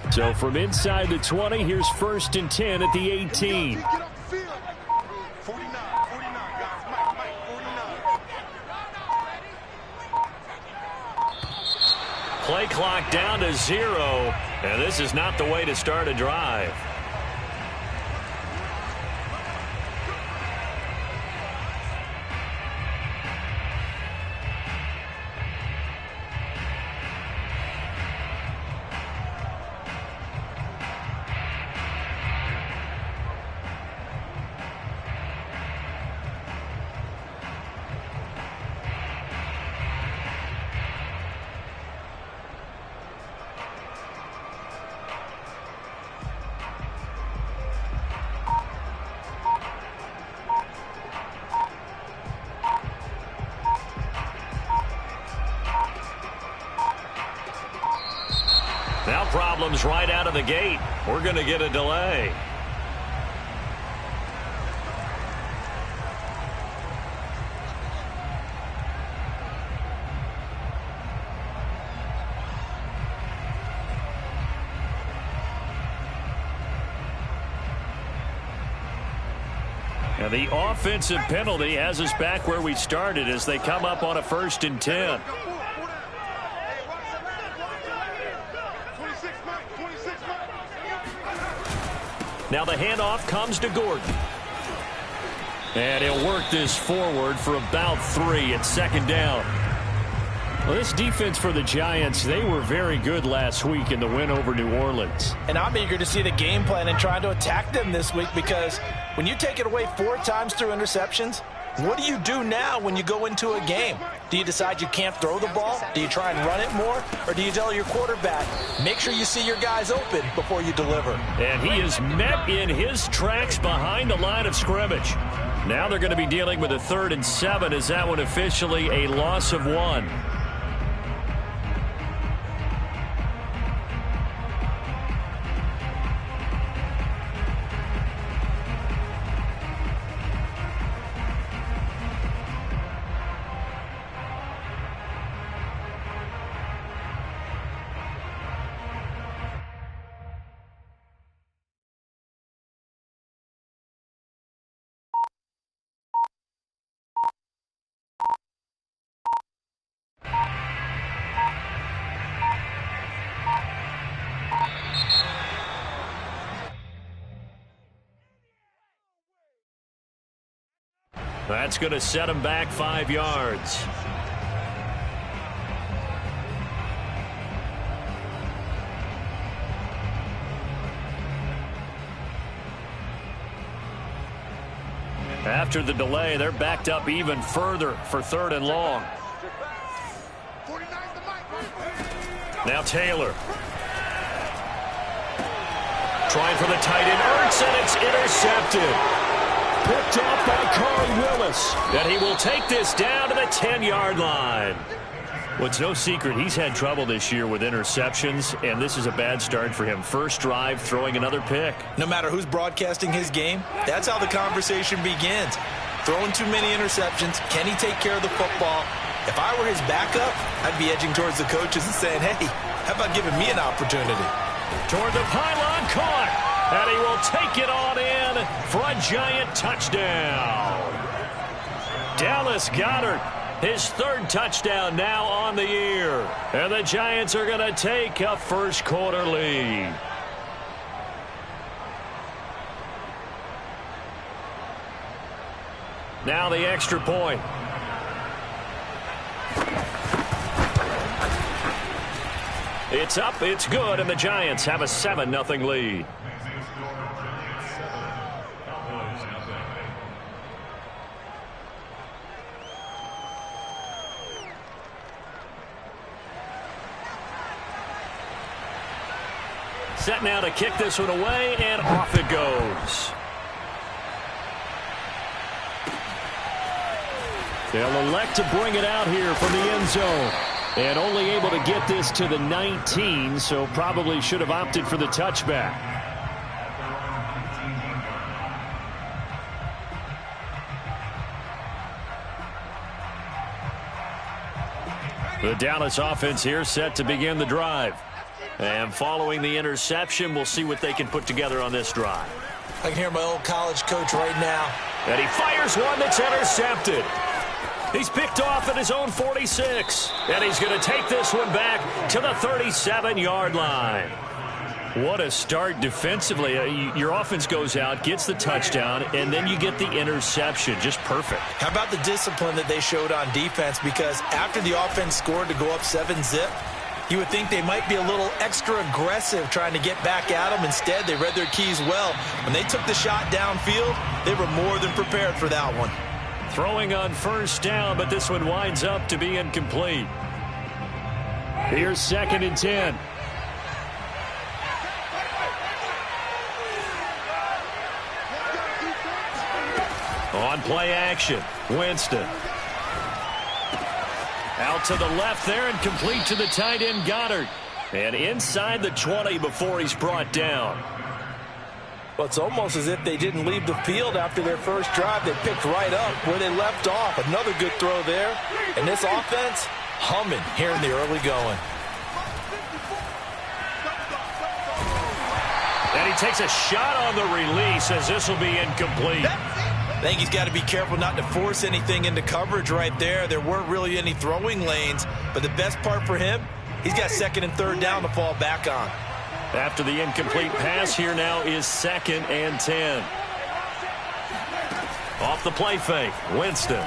So from inside the 20, here's 1st and 10 at the 18. Play clock down to 0, and this is not the way to start a drive. Now problems right out of the gate. We're going to get a delay. And the offensive penalty has us back where we started as they come up on a 1st and 10. Now the handoff comes to Gordon. And he'll work this forward for about 3 at 2nd down. Well, this defense for the Giants, they were very good last week in the win over New Orleans. And I'm eager to see the game plan and try to attack them this week, because when you take it away 4 times through interceptions, what do you do now when you go into a game? Do you decide you can't throw the ball? Do you try and run it more? Or do you tell your quarterback, make sure you see your guys open before you deliver? And he is met in his tracks behind the line of scrimmage. Now they're going to be dealing with a 3rd and 7 as that one officially a loss of 1. That's going to set him back 5 yards. After the delay, they're backed up even further for 3rd and long. Now Taylor. Trying for the tight end. Ertz, and it's intercepted. Picked off by Carl Willis. And he will take this down to the 10-yard line. Well, it's no secret he's had trouble this year with interceptions, and this is a bad start for him. First drive, throwing another pick. No matter who's broadcasting his game, that's how the conversation begins. Throwing too many interceptions. Can he take care of the football? If I were his backup, I'd be edging towards the coaches and saying, hey, how about giving me an opportunity? Toward the pylon, caught. And he will take it on in for a Giant touchdown. Dallas Goedert, his 3rd touchdown now on the year. And the Giants are going to take a first quarter lead. Now the extra point. It's up, it's good, and the Giants have a 7-0 lead. Set now to kick this one away, and off it goes. They'll elect to bring it out here from the end zone. And only able to get this to the 19, so probably should have opted for the touchback. The Dallas offense here set to begin the drive. And following the interception, we'll see what they can put together on this drive. I can hear my old college coach right now. And he fires one that's intercepted. He's picked off at his own 46. And he's going to take this one back to the 37-yard line. What a start defensively. Your offense goes out, gets the touchdown, and then you get the interception. Just perfect. How about the discipline that they showed on defense? Because after the offense scored to go up 7-zip, you would think they might be a little extra aggressive trying to get back at them. Instead, they read their keys well. When they took the shot downfield, they were more than prepared for that one. Throwing on first down, but this one winds up to be incomplete. Here's 2nd and 10. On play action, Winston. Out to the left there and complete to the tight end, Goddard. And inside the 20 before he's brought down. Well, it's almost as if they didn't leave the field after their first drive. They picked right up where they left off. Another good throw there. And this offense, humming here in the early going. And he takes a shot on the release as this will be incomplete. I think he's got to be careful not to force anything into coverage right there. There weren't really any throwing lanes, but the best part for him, he's got 2nd and 3rd down to fall back on. After the incomplete pass, here now is 2nd and 10. Off the play fake, Winston.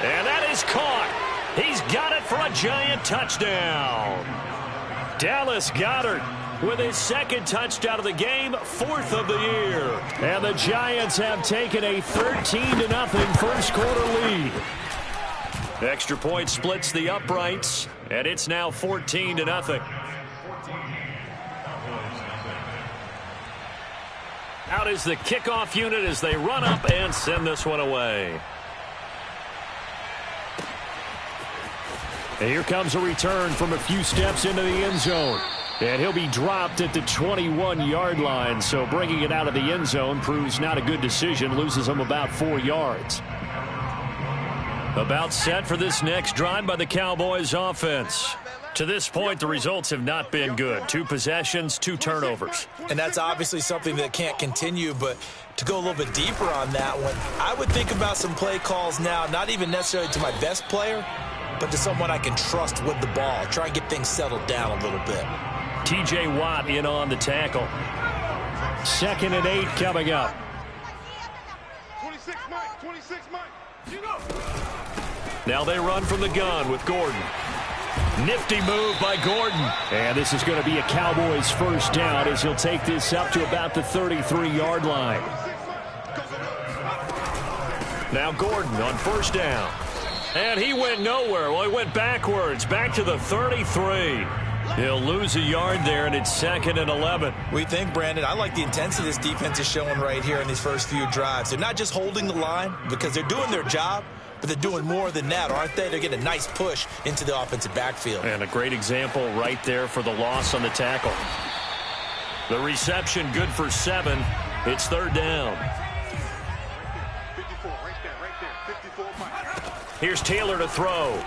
And that is caught. He's got it for a Giant touchdown. Dallas Goedert with his 2nd touchdown of the game, 4th of the year. And the Giants have taken a 13-0 first quarter lead. Extra point splits the uprights, and it's now 14-0. Out is the kickoff unit as they run up and send this one away. And here comes a return from a few steps into the end zone. And he'll be dropped at the 21-yard line, so bringing it out of the end zone proves not a good decision, loses him about 4 yards. About set for this next drive by the Cowboys offense. To this point, the results have not been good. 2 possessions, 2 turnovers. And that's obviously something that can't continue, but to go a little bit deeper on that one, I would think about some play calls now, not even necessarily to my best player, but to someone I can trust with the ball. Try and get things settled down a little bit. T.J. Watt in on the tackle. 2nd and 8 coming up. 26 Mike. Now they run from the gun with Gordon. Nifty move by Gordon. And this is going to be a Cowboys first down as he'll take this up to about the 33-yard line. Now Gordon on first down. And he went nowhere. Well, he went backwards, back to the 33. He'll lose a yard there, and it's 2nd and 11. We think, Brandon, I like the intensity this defense is showing right here in these first few drives. They're not just holding the line because they're doing their job, but they're doing more than that, aren't they? They're getting a nice push into the offensive backfield. And a great example right there for the loss on the tackle. The reception good for 7. It's 3rd down. 54, right there. 54 Mike. Here's Taylor to throw.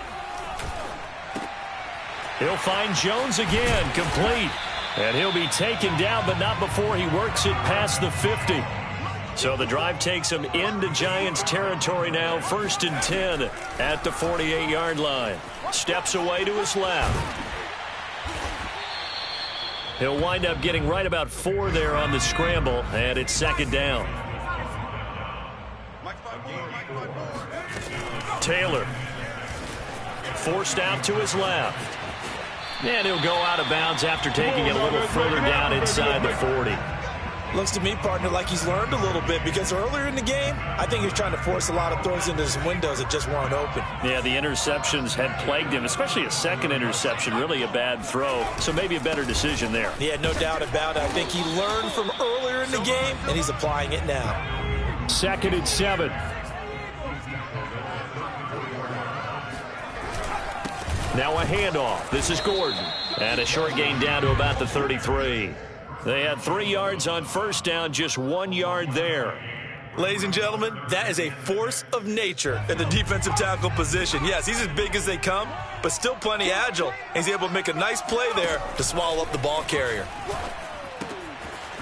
He'll find Jones again, complete. And he'll be taken down, but not before he works it past the 50. So the drive takes him into Giants territory now, 1st and 10 at the 48-yard line. Steps away to his left. He'll wind up getting right about 4 there on the scramble, and it's 2nd down. Taylor forced out to his left. And he'll go out of bounds after taking it a little further down inside the 40. Looks to me, partner, like he's learned a little bit because earlier in the game, I think he was trying to force a lot of throws into his windows that just weren't open. Yeah, the interceptions had plagued him, especially a 2nd interception, really a bad throw. So maybe a better decision there. Yeah, no doubt about it. I think he learned from earlier in the game, and he's applying it now. 2nd and 7. Now a handoff. This is Gordon. And a short gain down to about the 33. They had 3 yards on first down, just 1 yard there. Ladies and gentlemen, that is a force of nature at the defensive tackle position. Yes, he's as big as they come, but still plenty agile. He's able to make a nice play there to swallow up the ball carrier.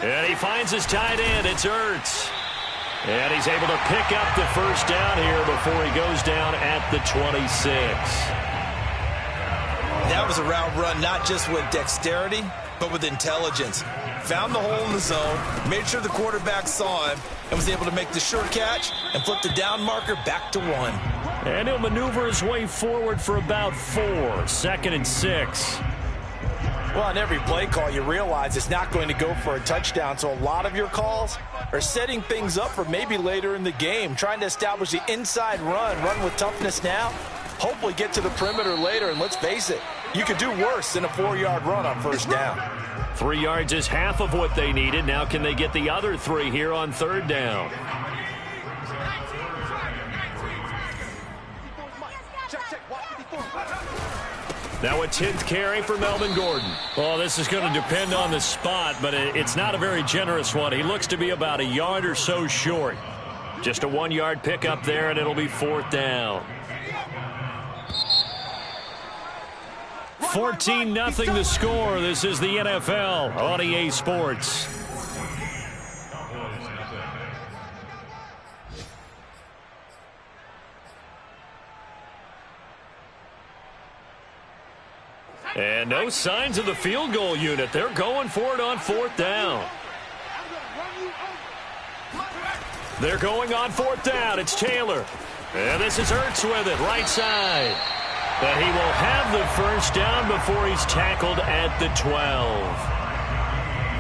And he finds his tight end. It's Ertz. And he's able to pick up the first down here before he goes down at the 26. That was a route run not just with dexterity, but with intelligence. Found the hole in the zone, made sure the quarterback saw him, and was able to make the sure catch and flip the down marker back to 1. And he'll maneuver his way forward for about 4. 2nd and 6. Well, on every play call, you realize it's not going to go for a touchdown, so a lot of your calls are setting things up for maybe later in the game, trying to establish the inside run with toughness now, hopefully get to the perimeter later, and let's face it, you could do worse than a 4-yard run on first down. 3 yards is half of what they needed. Now can they get the other 3 here on 3rd down? Now a 10th carry for Melvin Gordon. Well, this is going to depend on the spot, but it's not a very generous one. He looks to be about a yard or so short. Just a 1-yard pickup there, and it'll be 4th down. 14-0 the score. This is the NFL on EA Sports. And no signs of the field goal unit. They're going for it on 4th down. They're going on 4th down. It's Taylor. And this is Ertz with it, right side. But he will have the first down before he's tackled at the 12.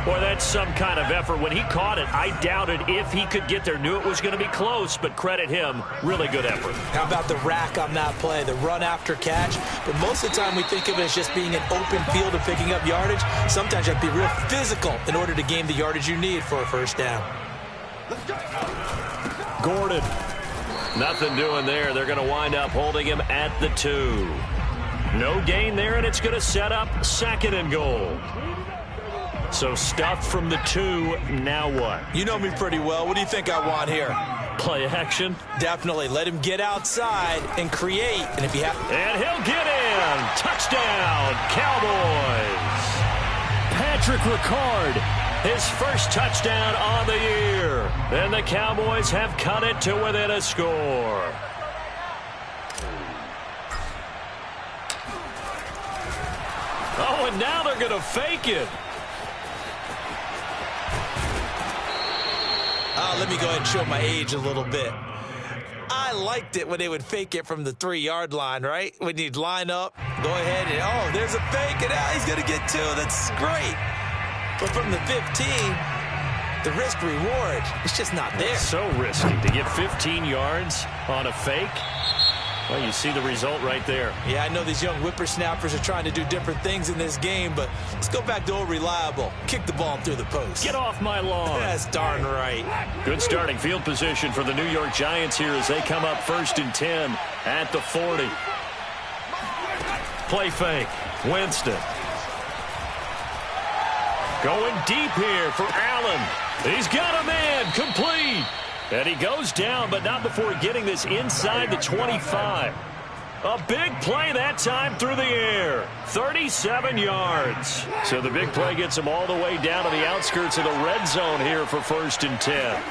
Boy, that's some kind of effort. When he caught it, I doubted if he could get there. Knew it was going to be close, but credit him. Really good effort. How about the rack on that play, the run after catch? But most of the time we think of it as just being an open field and picking up yardage. Sometimes you have to be real physical in order to gain the yardage you need for a first down. Gordon. Nothing doing there. They're going to wind up holding him at the 2. No gain there, and it's going to set up 2nd and goal. So stuffed from the 2. Now what? You know me pretty well. What do you think I want here? Play action? Definitely. Let him get outside and create. And if you have... And he'll get in. Touchdown, Cowboys. Patrick Ricard. His first touchdown on the year. And the Cowboys have cut it to within a score. Oh, and now they're going to fake it. Let me go ahead and show my age a little bit. I liked it when they would fake it from the 3-yard line, right? When you'd line up, go ahead and, oh, there's a fake, and he's going to get 2. That's great. But from the 15, the risk-reward, it's just not there. It's so risky to get 15 yards on a fake. Well, you see the result right there. Yeah, I know these young whippersnappers are trying to do different things in this game, but let's go back to old reliable. Kick the ball through the post. Get off my lawn. That's darn right. Good starting field position for the New York Giants here as they come up 1st and 10 at the 40. Play fake. Winston. Going deep here for Allen. He's got a man. Complete. And he goes down, but not before getting this inside the 25. A big play that time through the air. 37 yards. So the big play gets him all the way down to the outskirts of the red zone here for 1st and 10.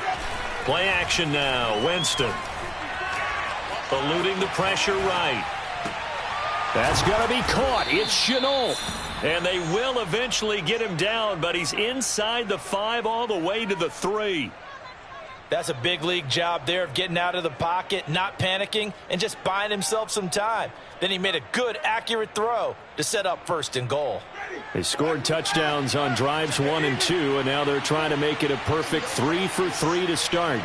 Play action now. Winston. Eluding the pressure right. That's going to be caught. It's Chenault. And they will eventually get him down, but he's inside the 5 all the way to the 3. That's a big league job there of getting out of the pocket, not panicking, and just buying himself some time. Then he made a good, accurate throw to set up 1st and goal. They scored touchdowns on drives 1 and 2, and now they're trying to make it a perfect 3 for 3 to start.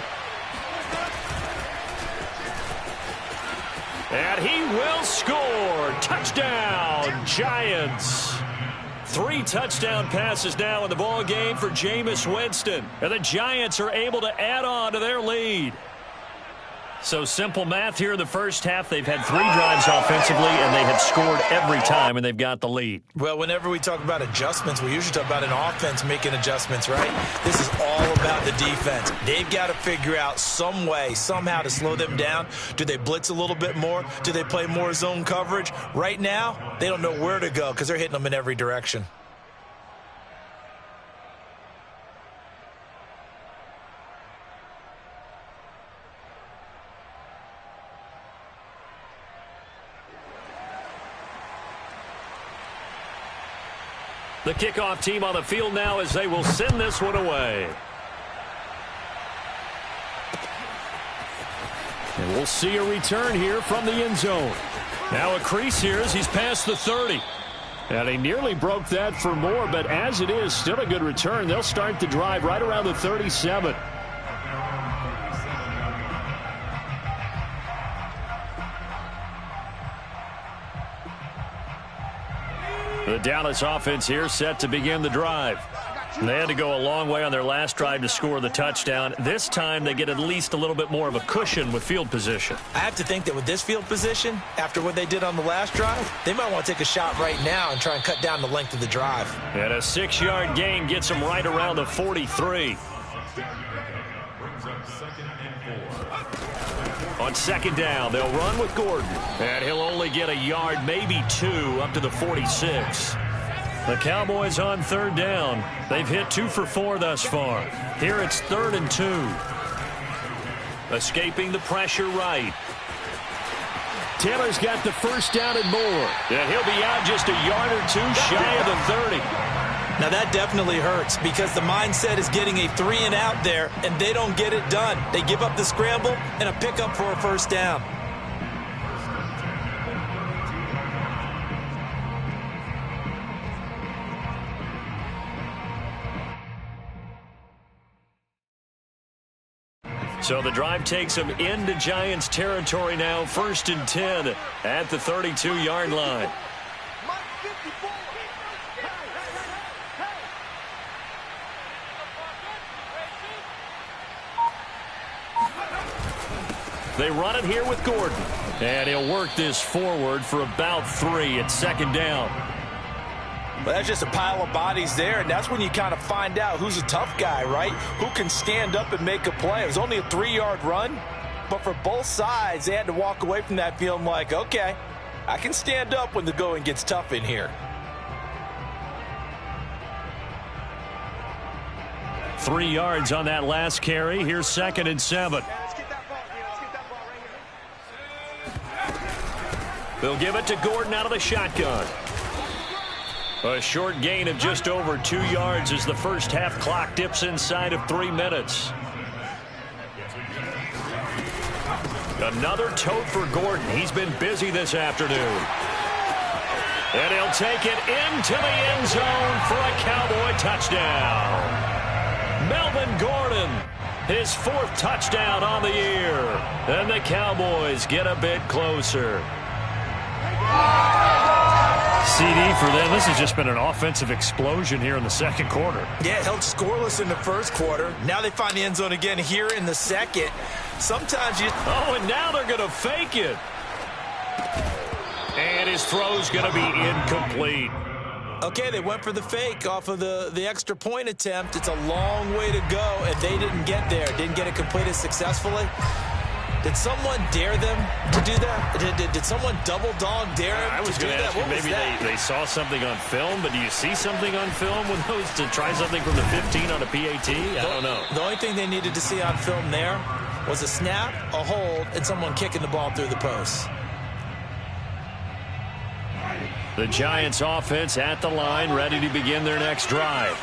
And he will score. Touchdown, Giants. 3 touchdown passes now in the ball game for Jameis Winston. And the Giants are able to add on to their lead. So simple math here in the first half. They've had 3 drives offensively, and they have scored every time, and they've got the lead. Well, whenever we talk about adjustments, we usually talk about an offense making adjustments, right? This is all about the defense. They've got to figure out some way, somehow to slow them down. Do they blitz a little bit more? Do they play more zone coverage? Right now, they don't know where to go because they're hitting them in every direction. The kickoff team on the field now as they will send this one away. And we'll see a return here from the end zone. Now a crease here as he's past the 30. And he nearly broke that for more, but as it is, still a good return. They'll start the drive right around the 37. The Dallas offense here set to begin the drive. They had to go a long way on their last drive to score the touchdown. This time they get at least a little bit more of a cushion with field position. I have to think that with this field position, after what they did on the last drive, they might want to take a shot right now and try and cut down the length of the drive. And a 6-yard gain gets them right around the 43. On second down, they'll run with Gordon. And he'll only get a yard, maybe 2, up to the 46. The Cowboys on third down. They've hit 2 for 4 thus far. Here it's 3rd and 2. Escaping the pressure right. Taylor's got the first down and more. And he'll be out just a yard or 2 shy of the 30. Now that definitely hurts because the mindset is getting a 3 and out there, and they don't get it done. They give up the scramble and a pickup for a first down. So the drive takes them into Giants territory now. 1st and 10 at the 32-yard line. They run it here with Gordon. And he'll work this forward for about 3 at 2nd down. Well, that's just a pile of bodies there, and that's when you kind of find out who's a tough guy, right? Who can stand up and make a play. It was only a 3-yard run, but for both sides, they had to walk away from that feeling like, okay, I can stand up when the going gets tough in here. 3 yards on that last carry. Here's 2nd and 7. They'll give it to Gordon out of the shotgun. A short gain of just over 2 yards as the first half clock dips inside of 3 minutes. Another tote for Gordon. He's been busy this afternoon. And he'll take it into the end zone for a Cowboy touchdown. Melvin Gordon, his 4th touchdown on the year. And the Cowboys get a bit closer. CD for them. This has just been an offensive explosion here in the second quarter. Yeah, held scoreless in the first quarter. Now they find the end zone again here in the second. Sometimes you... Oh, and now they're going to fake it. And his throw's going to be incomplete. Okay, they went for the fake off of the extra point attempt. It's a long way to go, and they didn't get there. Didn't get it completed successfully. Did someone dare them to do that? Did someone double dog dare them to do that? I was going to ask you, maybe they saw something on film, but do you see something on film with those to try something from the 15 on a PAT? I don't know. The only thing they needed to see on film there was a snap, a hold, and someone kicking the ball through the post. The Giants offense at the line, ready to begin their next drive.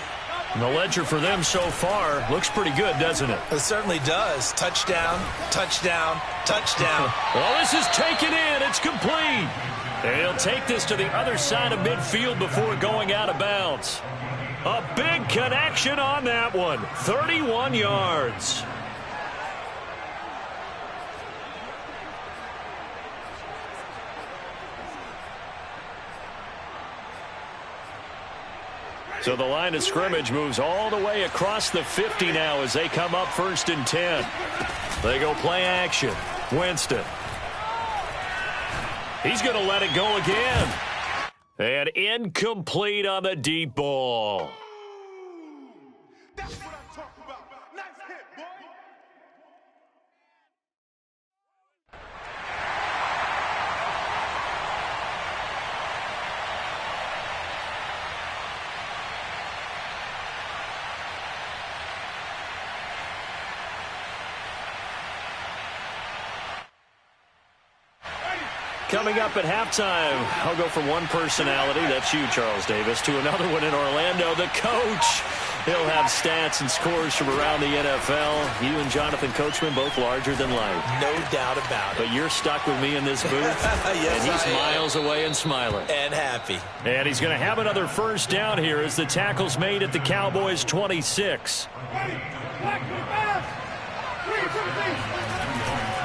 And the ledger for them so far looks pretty good, doesn't it? It certainly does. Touchdown, touchdown, touchdown. Well, this is taken in. It's complete. And he'll take this to the other side of midfield before going out of bounds. A big connection on that one. 31 yards. So the line of scrimmage moves all the way across the 50 now as they come up 1st and 10. They go play action. Winston. He's going to let it go again. And incomplete on the deep ball. That's what I'm talking about. Nice hit, boy. Coming up at halftime, I'll go from one personality, that's you, Charles Davis, to another one in Orlando, the coach. He'll have stats and scores from around the NFL. You and Jonathan Coachman, both larger than life. No doubt about it. But you're stuck with me in this booth. Yes, and he's miles away and smiling. And happy. And he's going to have another first down here as the tackle's made at the Cowboys' 26.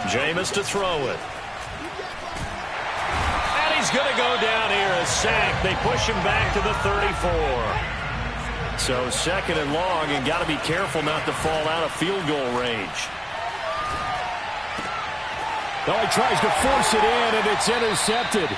Jameis to throw it. He's going to go down here, a sack. They push him back to the 34. So second and long, and got to be careful not to fall out of field goal range. Oh, he tries to force it in, and it's intercepted.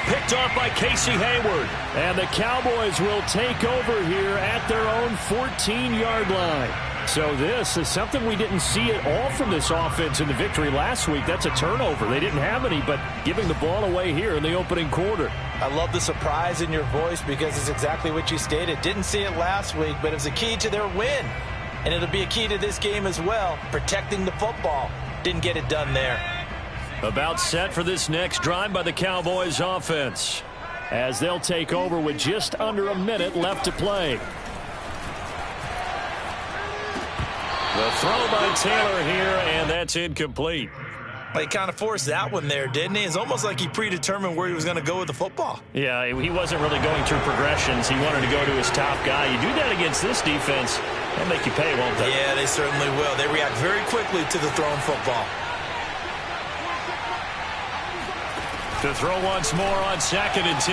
Picked off by Casey Hayward. And the Cowboys will take over here at their own 14-yard line. So this is something we didn't see at all from this offense in the victory last week. That's a turnover. They didn't have any, but giving the ball away here in the opening quarter. I love the surprise in your voice because it's exactly what you stated. Didn't see it last week, but it was a key to their win. And it'll be a key to this game as well, protecting the football. Didn't get it done there. About set for this next drive by the Cowboys offense, as they'll take over with just under a minute left to play. The throw by Taylor here, and that's incomplete. He kind of forced that one there, didn't he? It's almost like he predetermined where he was going to go with the football. Yeah, he wasn't really going through progressions. He wanted to go to his top guy. You do that against this defense, they'll make you pay, won't they? Yeah, they certainly will. They react very quickly to the thrown football. To throw once more on 2nd and 10.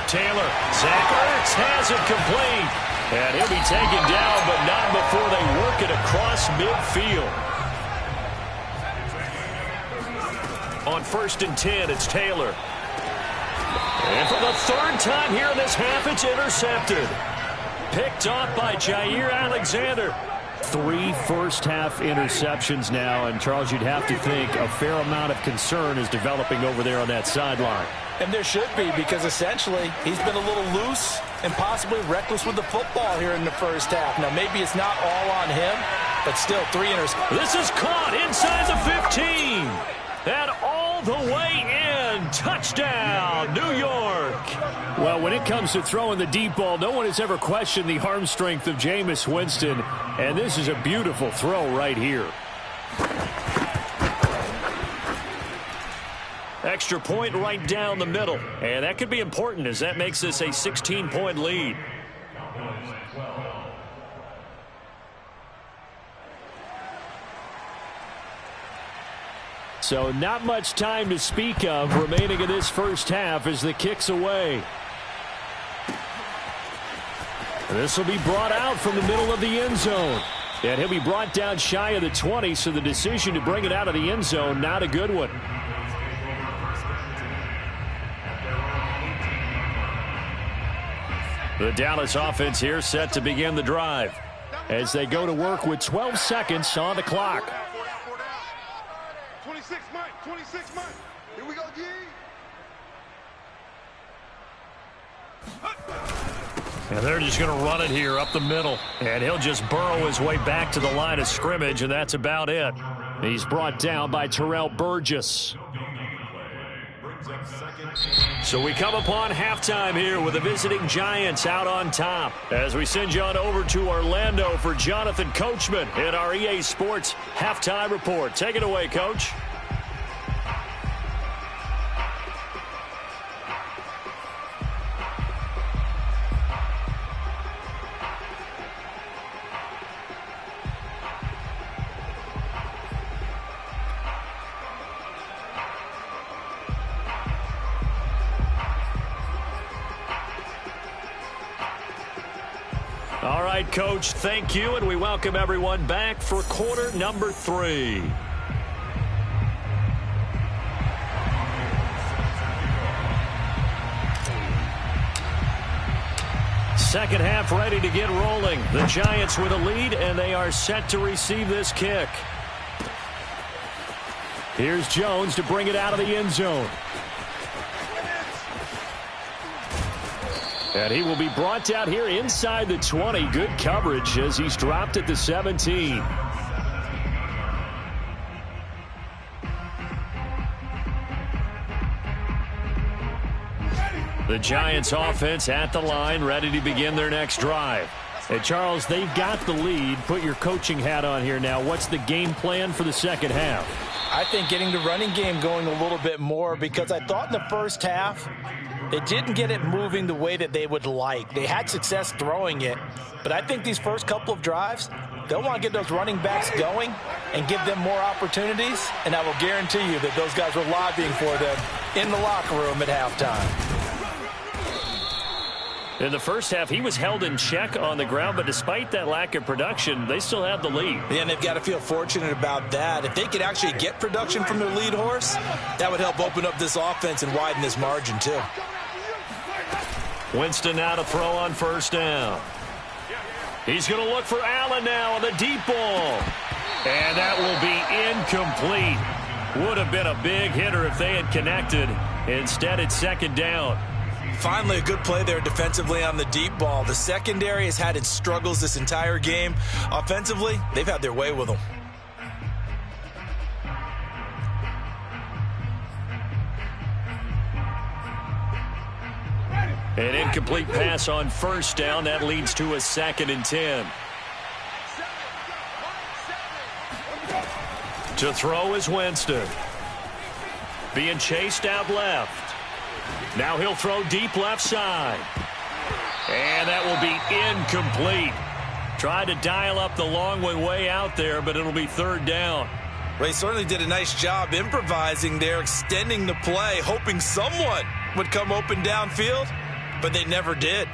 Taylor, Zach Ertz has it complete. And he'll be taken down, but not before they work it across midfield. On 1st and 10, it's Taylor. And for the third time here in this half, it's intercepted. Picked off by Jair Alexander. 3 first-half interceptions now, and Charles, you'd have to think a fair amount of concern is developing over there on that sideline. And there should be, because essentially he's been a little loose and possibly reckless with the football here in the first half. Now, maybe it's not all on him, but still 3 interceptions. This is caught inside the 15. And all the way in. Touchdown, New York. Well, when it comes to throwing the deep ball, no one has ever questioned the arm strength of Jameis Winston. And this is a beautiful throw right here. Extra point right down the middle. And that could be important as that makes this a 16-point lead. So not much time to speak of remaining in this first half as the kick's away. This will be brought out from the middle of the end zone. And he'll be brought down shy of the 20, so the decision to bring it out of the end zone, not a good one. The Dallas offense here set to begin the drive as they go to work with 12 seconds on the clock. 26 Mike, 26 Mike. Here we go, G. And they're just going to run it here up the middle. And he'll just burrow his way back to the line of scrimmage, and that's about it. He's brought down by Terrell Burgess. So we come upon halftime here with the visiting Giants out on top. As we send you on over to Orlando for Jonathan Coachman in our EA Sports Halftime Report. Take it away, Coach. All right, Coach, thank you, and we welcome everyone back for quarter number 3. second half ready to get rolling. The Giants with a lead, and they are set to receive this kick. Here's Jones to bring it out of the end zone. And he will be brought down here inside the 20. Good coverage as he's dropped at the 17. The Giants offense at the line, ready to begin their next drive. Hey, Charles, they've got the lead. Put your coaching hat on here now. What's the game plan for the second half? I think getting the running game going a little bit more, because I thought in the first half they didn't get it moving the way that they would like. They had success throwing it, but I think these first couple of drives, they'll want to get those running backs going and give them more opportunities, and I will guarantee you that those guys were lobbying for them in the locker room at halftime. In the first half, he was held in check on the ground, but despite that lack of production, they still have the lead. Yeah, and they've got to feel fortunate about that. If they could actually get production from their lead horse, that would help open up this offense and widen this margin, too. Winston now to throw on first down. He's going to look for Allen now on the deep ball. And that will be incomplete. Would have been a big hitter if they had connected. Instead, it's second down. Finally, a good play there defensively on the deep ball. The secondary has had its struggles this entire game. Offensively, they've had their way with them. An incomplete pass on first down. That leads to a 2nd and 10. To throw is Winston. Being chased out left. Now he'll throw deep left side. And that will be incomplete. Tried to dial up the long way out there, but it'll be third down. Well, he certainly did a nice job improvising there, extending the play, hoping someone would come open downfield, but they never did.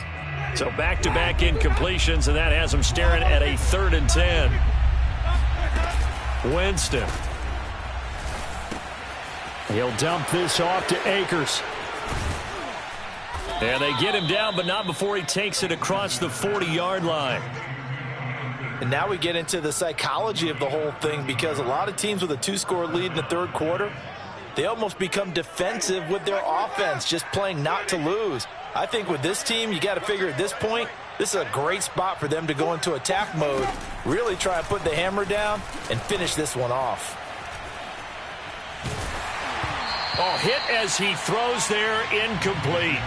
So back-to-back incompletions, and that has him staring at a 3rd and 10. Winston. He'll dump this off to Akers. And they get him down, but not before he takes it across the 40-yard line. And now we get into the psychology of the whole thing, because a lot of teams with a 2-score lead in the third quarter, they almost become defensive with their offense, just playing not to lose. I think with this team, you got to figure at this point, this is a great spot for them to go into attack mode, really try and put the hammer down and finish this one off. Oh, hit as he throws there, incomplete.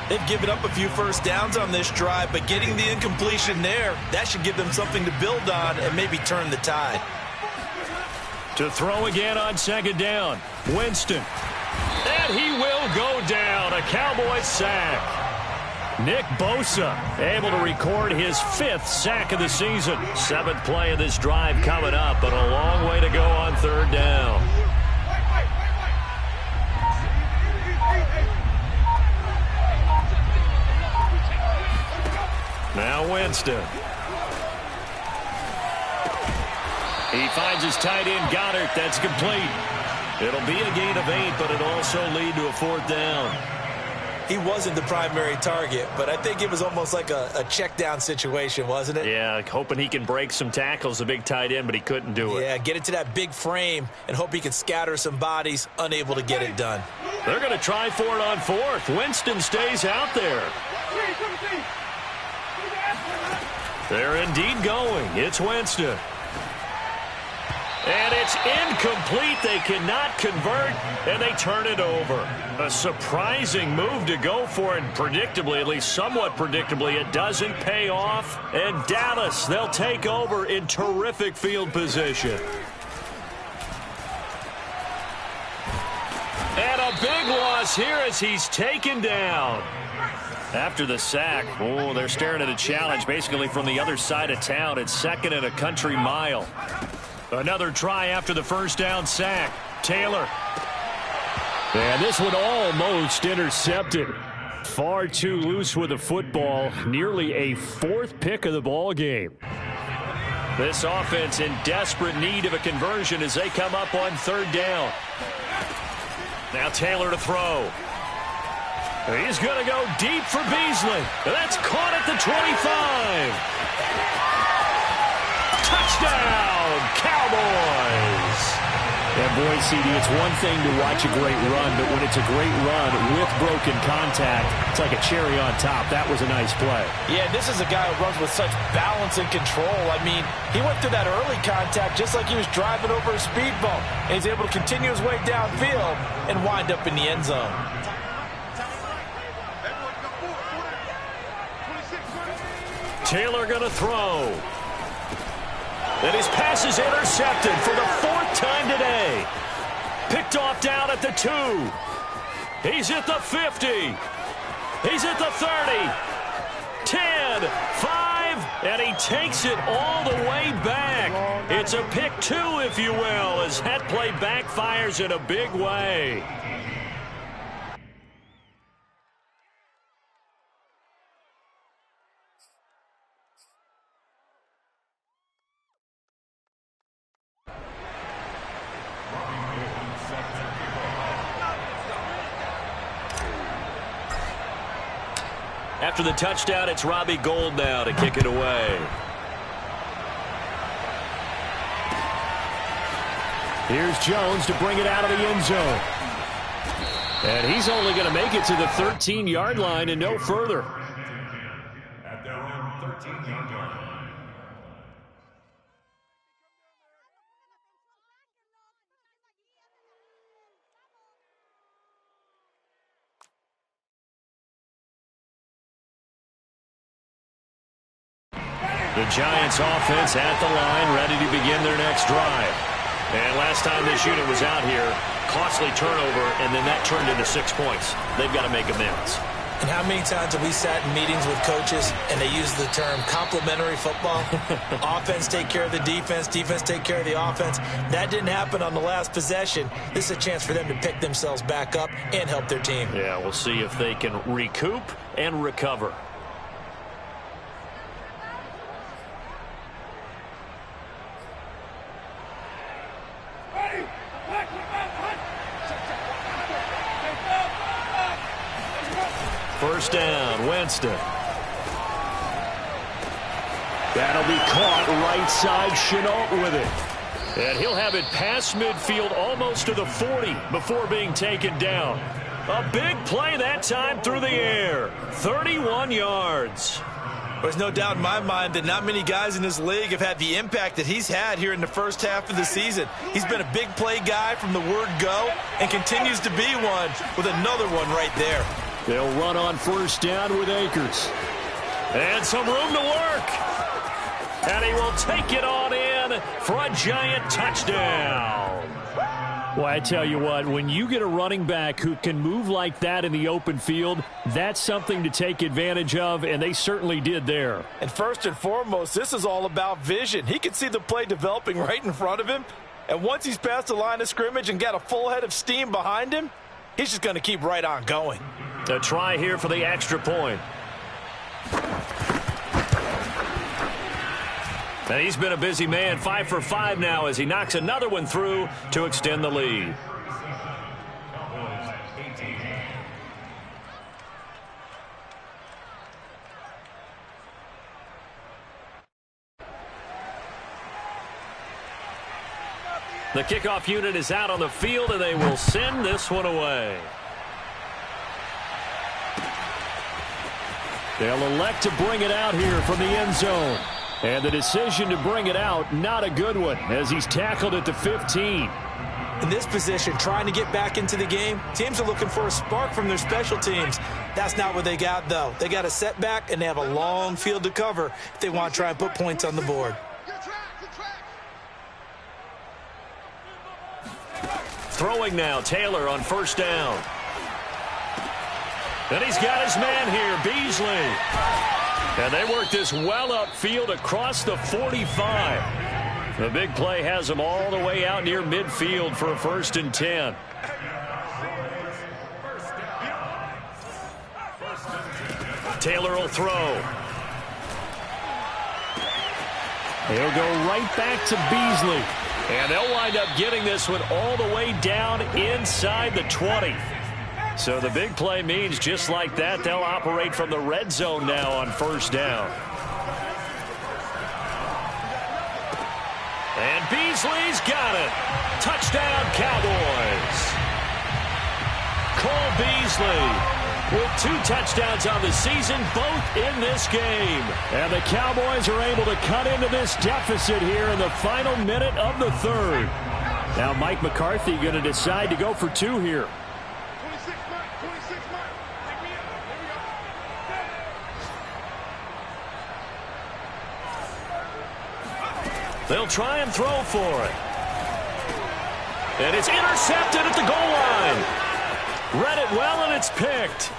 They've given up a few first downs on this drive, but getting the incompletion there, that should give them something to build on and maybe turn the tide. To throw again on second down, Winston. And he will go down, a Cowboys sack. Nick Bosa able to record his 5th sack of the season. 7th play of this drive coming up, but a long way to go on third down. Now Winston. He finds his tight end, Goddard. That's complete. It'll be a gain of 8, but it'll also lead to a 4th down. He wasn't the primary target, but I think it was almost like a check down situation, wasn't it? Yeah, hoping he can break some tackles, a big tight end, but he couldn't do it. Yeah, get it to that big frame and hope he can scatter some bodies, unable to get it done. They're going to try for it on 4th. Winston stays out there. They're indeed going. It's Winston. And it's incomplete. They cannot convert, and they turn it over. A surprising move to go for it. Predictably, at least somewhat predictably, it doesn't pay off. And Dallas, they'll take over in terrific field position. And a big loss here as he's taken down. After the sack, oh, they're staring at a challenge basically from the other side of town. It's 2nd and a country mile. Another try after the first down sack. Taylor. And this one almost intercepted. Far too loose with the football. Nearly a 4th pick of the ball game. This offense in desperate need of a conversion as they come up on third down. Now Taylor to throw. He's going to go deep for Beasley. That's caught at the 25. Touchdown, Cowboys. And boy, CD, it's one thing to watch a great run, but when it's a great run with broken contact, it's like a cherry on top. That was a nice play. Yeah, this is a guy who runs with such balance and control. I mean, he went through that early contact just like he was driving over a speed bump. And he's able to continue his way downfield and wind up in the end zone. Taylor going to throw. And his pass is intercepted for the 4th time today. Picked off down at the 2. He's at the 50. He's at the 30. 10, 5, and he takes it all the way back. It's a pick 2, if you will, as that play backfires in a big way. After the touchdown, it's Robbie Gould now to kick it away. Here's Jones to bring it out of the end zone. And he's only going to make it to the 13-yard line and no further. At their own 13-yard line. The Giants offense at the line, ready to begin their next drive. And last time this unit was out here, costly turnover, and then that turned into 6 points. They've got to make amends. And how many times have we sat in meetings with coaches and they use the term complementary football? Offense take care of the defense, defense take care of the offense. That didn't happen on the last possession. This is a chance for them to pick themselves back up and help their team. Yeah, we'll see if they can recoup and recover. First down, Winston. That'll be caught right side, Chenault with it. And he'll have it past midfield almost to the 40 before being taken down. A big play that time through the air. 31 yards. There's no doubt in my mind that not many guys in this league have had the impact that he's had here in the first half of the season. He's been a big play guy from the word go and continues to be one with another one right there. They'll run on first down with Akers. And some room to work. And he will take it on in for a Giant touchdown. Well, I tell you what, when you get a running back who can move like that in the open field, that's something to take advantage of, and they certainly did there. And first and foremost, this is all about vision. He can see the play developing right in front of him. And once he's past the line of scrimmage and got a full head of steam behind him, he's just going to keep right on going. A try here for the extra point. And he's been a busy man, 5 for 5 now as he knocks another one through to extend the lead. The kickoff unit is out on the field, and they will send this one away. They'll elect to bring it out here from the end zone. And the decision to bring it out, not a good one, as he's tackled at the 15. In this position, trying to get back into the game, teams are looking for a spark from their special teams. That's not what they got, though. They got a setback, and they have a long field to cover if they want to try and put points on the board. Throwing now, Taylor on first down. And he's got his man here, Beasley. And they work this well upfield across the 45. The big play has them all the way out near midfield for a 1st and 10. Taylor will throw. He'll go right back to Beasley. And they'll wind up getting this one all the way down inside the 20. So the big play means just like that, they'll operate from the red zone now on first down. And Beasley's got it. Touchdown, Cowboys. Cole Beasley with 2 touchdowns on the season, both in this game. And the Cowboys are able to cut into this deficit here in the final minute of the third. Now Mike McCarthy going to decide to go for 2 here. They'll try and throw for it. And it's intercepted at the goal line. Read it well, and it's picked.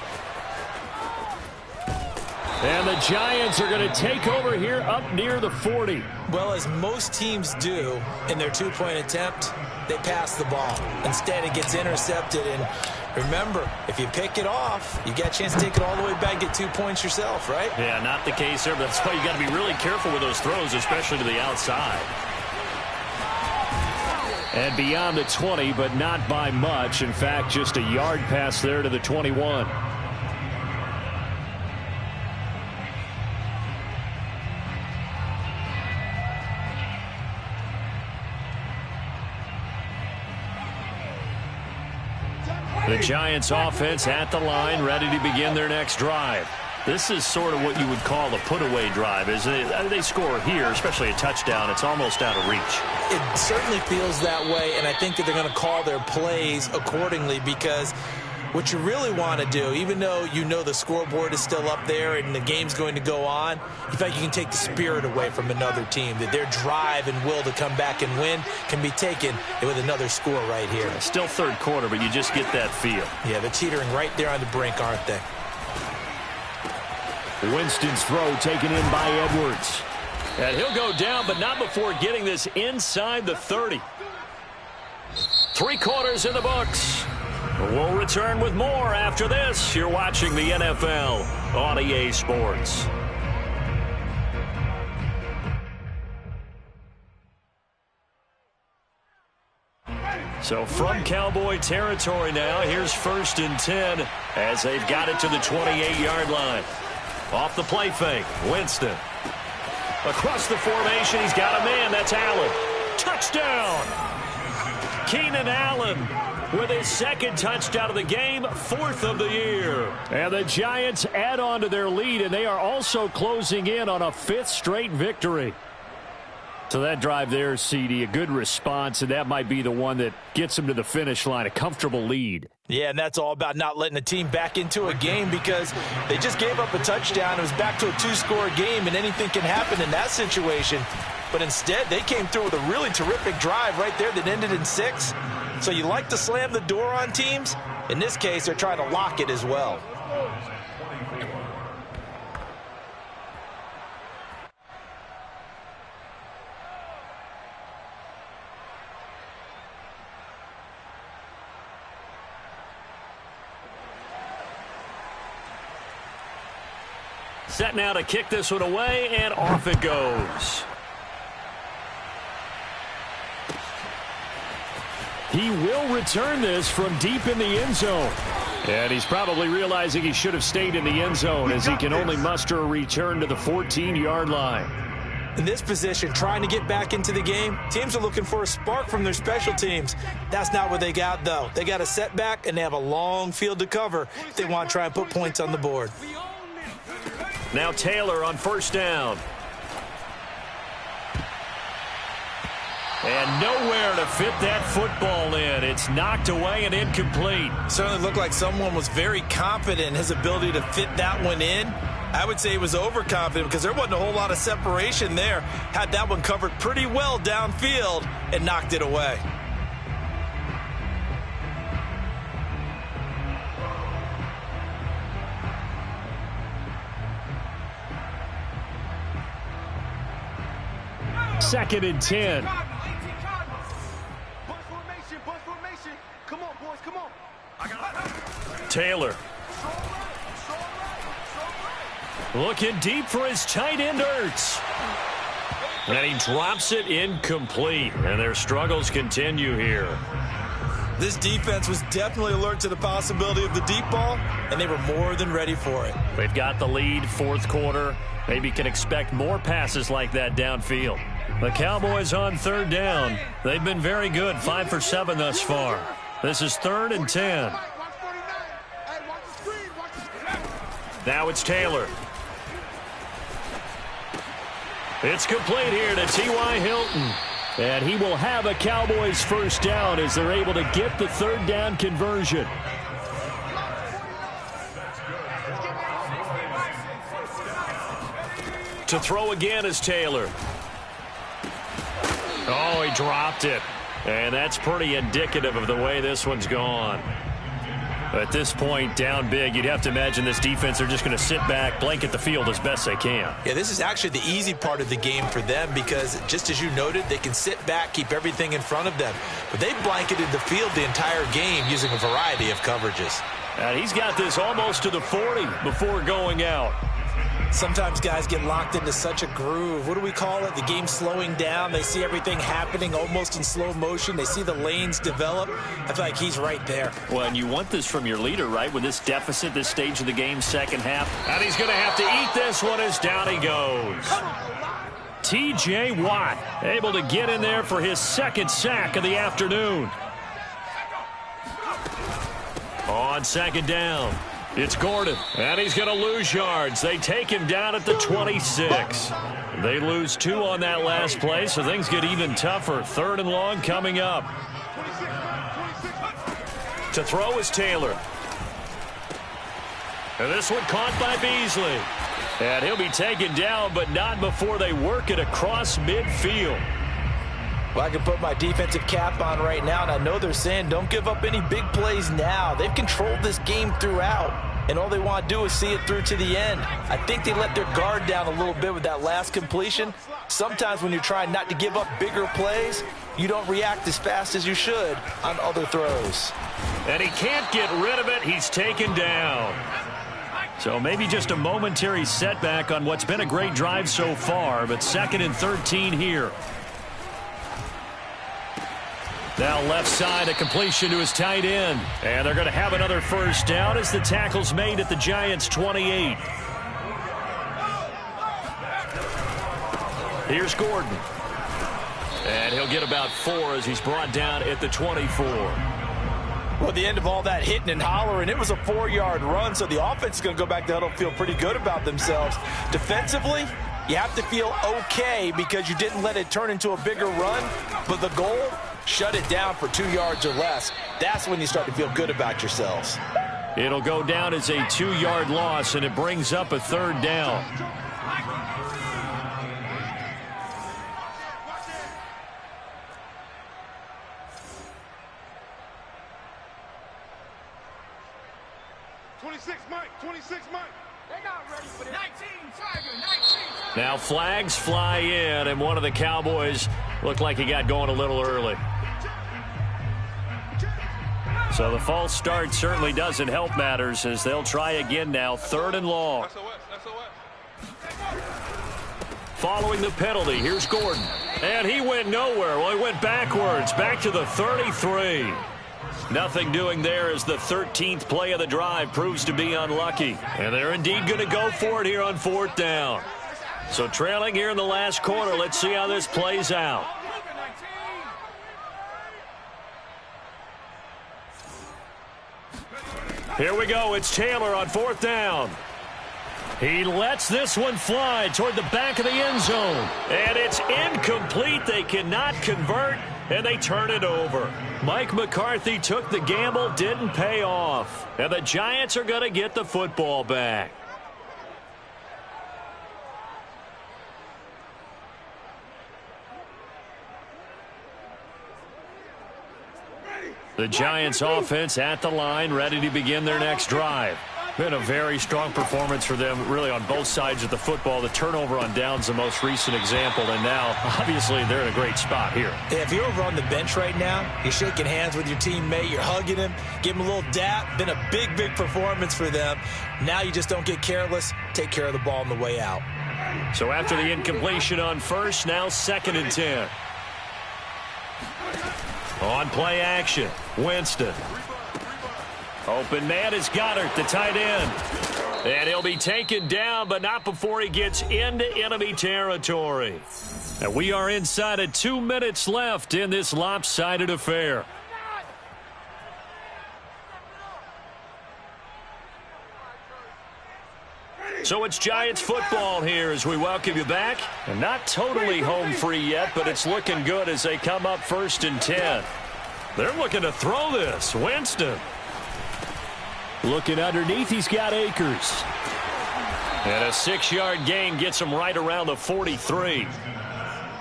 And the Giants are going to take over here up near the 40. Well, as most teams do in their 2-point attempt, they pass the ball. Instead, it gets intercepted. And remember, if you pick it off, you got a chance to take it all the way back, get 2 points yourself, right? Yeah, not the case there. But that's why you got to be really careful with those throws, especially to the outside. And beyond the 20, but not by much. In fact, just a yard pass there to the 21. The Giants offense at the line, ready to begin their next drive. This is sort of what you would call a put-away drive. As they score here, especially a touchdown, it's almost out of reach. It certainly feels that way, and I think that they're going to call their plays accordingly, because what you really want to do, even though you know the scoreboard is still up there and the game's going to go on, in fact, you can take the spirit away from another team, that their drive and will to come back and win can be taken with another score right here. Still third quarter, but you just get that feel. Yeah, they're teetering right there on the brink, aren't they? Winston's throw taken in by Edwards. And he'll go down, but not before getting this inside the 30. 3 quarters in the books. We'll return with more after this. You're watching the NFL on EA Sports. So from Cowboy territory now, here's 1st and 10 as they've got it to the 28-yard line. Off the play fake, Winston. Across the formation, he's got a man. That's Allen. Touchdown! Keenan Allen with his 2nd touchdown of the game, 4th of the year. And the Giants add on to their lead, and they are also closing in on a 5th straight victory. So that drive there, CD, a good response, and that might be the one that gets them to the finish line, a comfortable lead. Yeah, and that's all about not letting the team back into a game, because they just gave up a touchdown. It was back to a 2-score game, and anything can happen in that situation. But instead, they came through with a really terrific drive right there that ended in 6. So you like to slam the door on teams. In this case, they're trying to lock it as well. Set now to kick this one away, and off it goes. He will return this from deep in the end zone. And he's probably realizing he should have stayed in the end zone, as he can only muster a return to the 14-yard line. In this position, trying to get back into the game, teams are looking for a spark from their special teams. That's not what they got, though. They got a setback, and they have a long field to cover if they want to try and put points on the board. Now Taylor on 1st down. And nowhere to fit that football in. It's knocked away and incomplete. Certainly looked like someone was very confident in his ability to fit that one in. I would say he was overconfident, because there wasn't a whole lot of separation there. Had that one covered pretty well downfield and knocked it away. Second and 10. Taylor. Looking deep for his tight end, Ertz. And he drops it incomplete. And their struggles continue here. This defense was definitely alert to the possibility of the deep ball, and they were more than ready for it. They've got the lead, fourth quarter. Maybe can expect more passes like that downfield. The Cowboys on third down. They've been very good, 5 for 7 thus far. This is 3rd and 10. Now it's Taylor. It's complete here to T.Y. Hilton. And he will have a Cowboys first down as they're able to get the third down conversion. To throw again is Taylor. Oh, he dropped it. And that's pretty indicative of the way this one's gone. At this point, down big, you'd have to imagine this defense are just going to sit back, blanket the field as best they can. Yeah, this is actually the easy part of the game for them because, just as you noted, they can sit back, keep everything in front of them. But they blanketed the field the entire game using a variety of coverages. And he's got this almost to the 40 before going out. Sometimes guys get locked into such a groove. What do we call it? The game slowing down. They see everything happening almost in slow motion. They see the lanes develop. I feel like he's right there. Well, and you want this from your leader, right? With this deficit, this stage of the game, second half. And he's going to have to eat this one as down he goes. T.J. Watt able to get in there for his second sack of the afternoon. On second down. It's Gordon, and he's going to lose yards. They take him down at the 26. They lose 2 on that last play, so things get even tougher. 3rd and long coming up. To throw is Taylor. And this one caught by Beasley. And he'll be taken down, but not before they work it across midfield. Well, I can put my defensive cap on right now, and I know they're saying don't give up any big plays now. They've controlled this game throughout, and all they want to do is see it through to the end. I think they let their guard down a little bit with that last completion. Sometimes when you're trying not to give up bigger plays, you don't react as fast as you should on other throws. And he can't get rid of it. He's taken down. So maybe just a momentary setback on what's been a great drive so far, but 2nd and 13 here. Now left side, a completion to his tight end. And they're going to have another first down as the tackle's made at the Giants' 28. Here's Gordon. And he'll get about 4 as he's brought down at the 24. Well, at the end of all that hitting and hollering, it was a 4-yard run, so the offense is going to go back to huddle and feel pretty good about themselves. Defensively, you have to feel okay because you didn't let it turn into a bigger run, but the goal, shut it down for 2 yards or less. That's when you start to feel good about yourselves. It'll go down as a 2-yard loss, and it brings up a 3rd down. Now flags fly in, and one of the Cowboys looked like he got going a little early. So the false start certainly doesn't help matters as they'll try again now, 3rd and long. Following the penalty, here's Gordon. And he went nowhere. Well, he went backwards, back to the 33. Nothing doing there as the 13th play of the drive proves to be unlucky. And they're indeed going to go for it here on 4th down. So trailing here in the last quarter, let's see how this plays out. Here we go. It's Taylor on 4th down. He lets this one fly toward the back of the end zone. And it's incomplete. They cannot convert, and they turn it over. Mike McCarthy took the gamble, didn't pay off. And the Giants are going to get the football back. The Giants offense at the line, ready to begin their next drive. Been a very strong performance for them, really, on both sides of the football. The turnover on downs, the most recent example, and now, obviously, they're in a great spot here. Yeah, if you're over on the bench right now, you're shaking hands with your teammate, you're hugging him, give him a little dap. Been a big, big performance for them. Now you just don't get careless. Take care of the ball on the way out. So after the incompletion on first, now 2nd and 10. On play action, Winston. Open man is Goddard, the tight end. And he'll be taken down, but not before he gets into enemy territory. And we are inside of 2 minutes left in this lopsided affair. So it's Giants football here as we welcome you back. And not totally home free yet, but it's looking good as they come up 1st and 10. They're looking to throw this. Winston. Looking underneath, he's got Akers. And a 6-yard gain gets him right around the 43.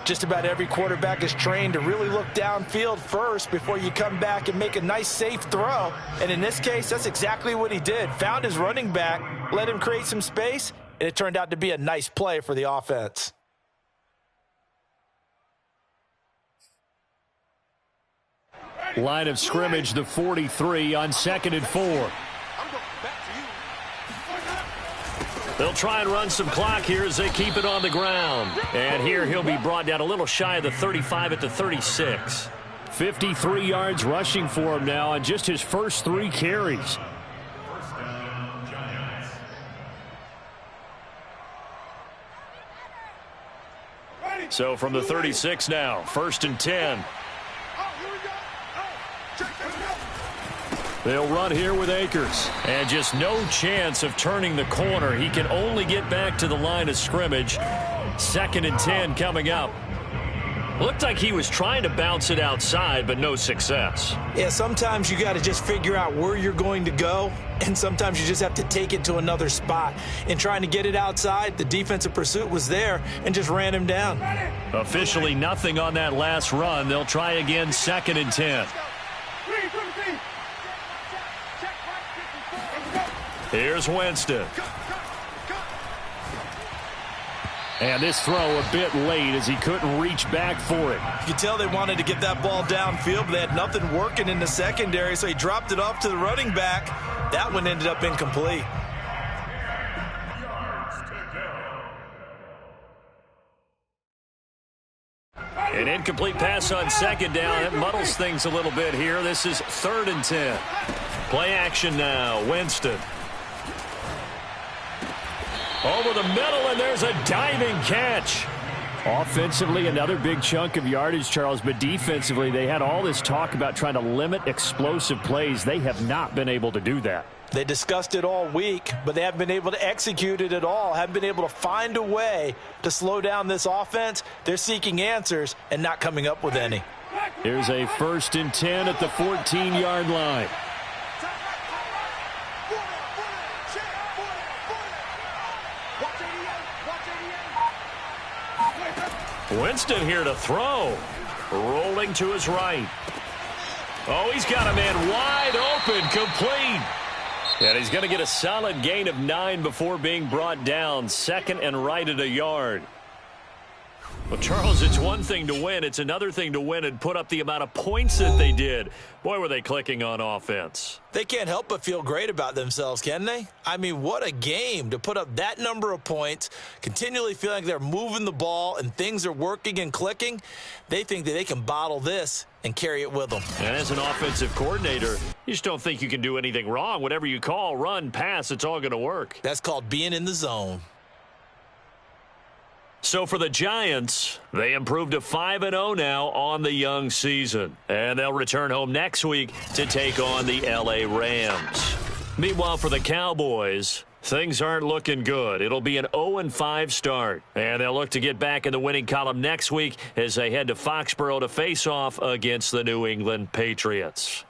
Just about every quarterback is trained to really look downfield first before you come back and make a nice, safe throw. And in this case, that's exactly what he did. Found his running back, let him create some space, and it turned out to be a nice play for the offense. Line of scrimmage, the 43 on 2nd and 4. They'll try and run some clock here as they keep it on the ground. And here he'll be brought down a little shy of the 35 at the 36. 53 yards rushing for him now on just his first 3 carries. So from the 36 now, 1st and 10. They'll run here with Akers. And just no chance of turning the corner. He can only get back to the line of scrimmage. 2nd and 10 coming up. Looked like he was trying to bounce it outside, but no success. Yeah, sometimes you got to just figure out where you're going to go, and sometimes you just have to take it to another spot. In trying to get it outside, the defensive pursuit was there and just ran him down. Officially nothing on that last run. They'll try again, 2nd and 10. Here's Winston. And this throw a bit late as he couldn't reach back for it. You can tell they wanted to get that ball downfield, but they had nothing working in the secondary, so he dropped it off to the running back. That one ended up incomplete. An incomplete pass on 2nd down. It muddles things a little bit here. This is 3rd and 10. Play action now. Winston. Over the middle, and there's a diving catch. Offensively, another big chunk of yardage, Charles, but defensively, they had all this talk about trying to limit explosive plays. They have not been able to do that. They discussed it all week, but they haven't been able to execute it at all, haven't been able to find a way to slow down this offense. They're seeking answers and not coming up with any. Here's a 1st and 10 at the 14-yard line. Winston here to throw. Rolling to his right. Oh, he's got a man wide open, complete. And he's going to get a solid gain of 9 before being brought down. 2nd and right at a yard. Well, Charles, it's one thing to win. It's another thing to win and put up the amount of points that they did. Boy, were they clicking on offense. They can't help but feel great about themselves, can they? I mean, what a game to put up that number of points, continually feeling like they're moving the ball and things are working and clicking. They think that they can bottle this and carry it with them. And as an offensive coordinator, you just don't think you can do anything wrong. Whatever you call, run, pass, it's all going to work. That's called being in the zone. So for the Giants, they improved to 5-0 now on the young season. And they'll return home next week to take on the L.A. Rams. Meanwhile, for the Cowboys, things aren't looking good. It'll be an 0-5 start. And they'll look to get back in the winning column next week as they head to Foxborough to face off against the New England Patriots.